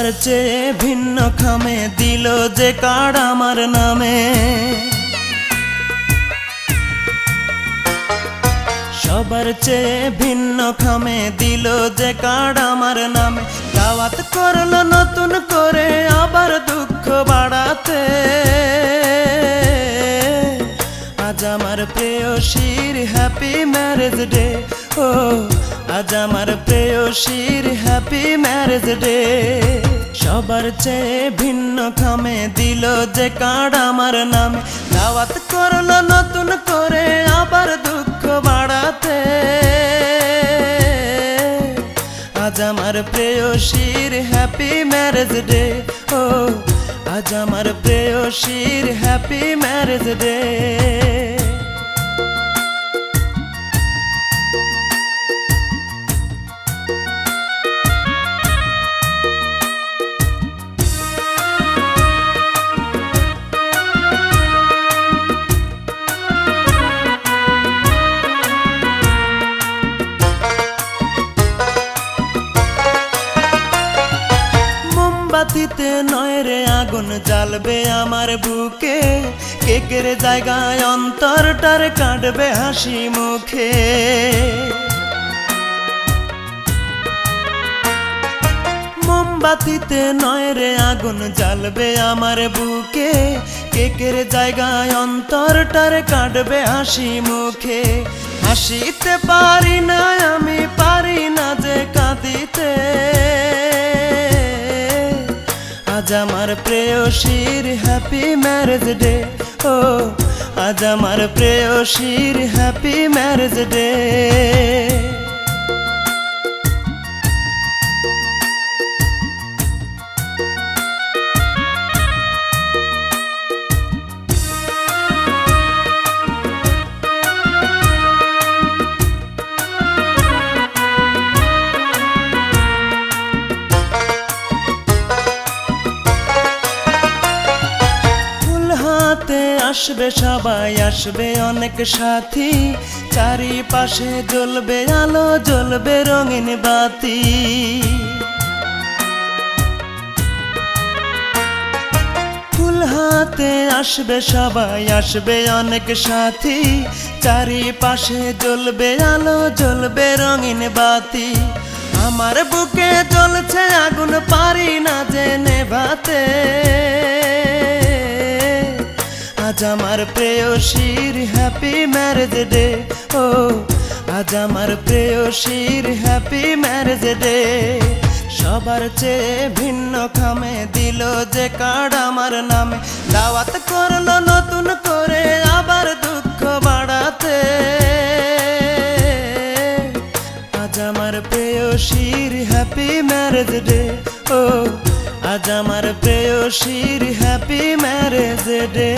সবার চেয়ে ভিন্ন খামে দিল যে কার্ড আমার নামে, সবার চেয়ে ভিন্ন খামে দিল যে কার্ড আমার নামে। দাওয়াত করলো নতুন করে আবার দুঃখ বাড়াতে, আজ আমার প্রেয়সীর হ্যাপি ম্যারেজ ডে। ও আজ আমার প্রেয়সীর হ্যাপি ম্যারেজ ডে। সবার চেয়ে ভিন্ন খামে দিল যে কার্ড আমার নামে, দাওয়াত করলো নতুন করে আবার দুঃখ বাড়াতে, আজ আমার প্রেয়সীর হ্যাপি ম্যারেজ ডে। ও আজ আমার প্রেয়সীর হ্যাপি ম্যারেজ ডে। মোমবাতিতে নয় রে আগুন জ্বালবে আমার বুকে, কেকের জায়গায় অন্তরটার কাটবে হাসি মুখে। মোমবাতিতে নয় রে আগুন জ্বালবে আমার বুকে, কেকের জায়গায় অন্তরটার কাটবে হাসি মুখে। হাসিতে পারি না আমি, পারি না যে কাঁদিতে, আজ আমার প্রেয়সীর হ্যাপি ম্যারেজ ডে। ও আজ আমার প্রেয়সীর হ্যাপি ম্যারেজ ডে। আসবে সবাই, আসবে অনেক সাথী, চারিপাশে জ্বলবে আলো, জ্বলবে রঙিন বাতি। ফুল হাতে আসবে সবাই, আসবে অনেক সাথী, চারিপাশে জ্বলবে আলো, জ্বলবে রঙিন বাতি। আমার বুকে জ্বলছে আগুন, পারি না যে নেভাতে, আজ আমার প্রেয়সীর হ্যাপি ম্যারেজ ডে। ও আজ আমার প্রেয়সীর হ্যাপি ম্যারেজ ডে। সবার চেয়ে ভিন্ন খামে দিল যে কার্ড আমার নামে, দাওয়াত করলো নতুন করে আবার দুঃখ বাড়াতে, আজ আমার প্রেয়সীর হ্যাপি ম্যারেজ ডে। ও আজ আমার প্রেয়সীর হ্যাপি ম্যারেজ ডে।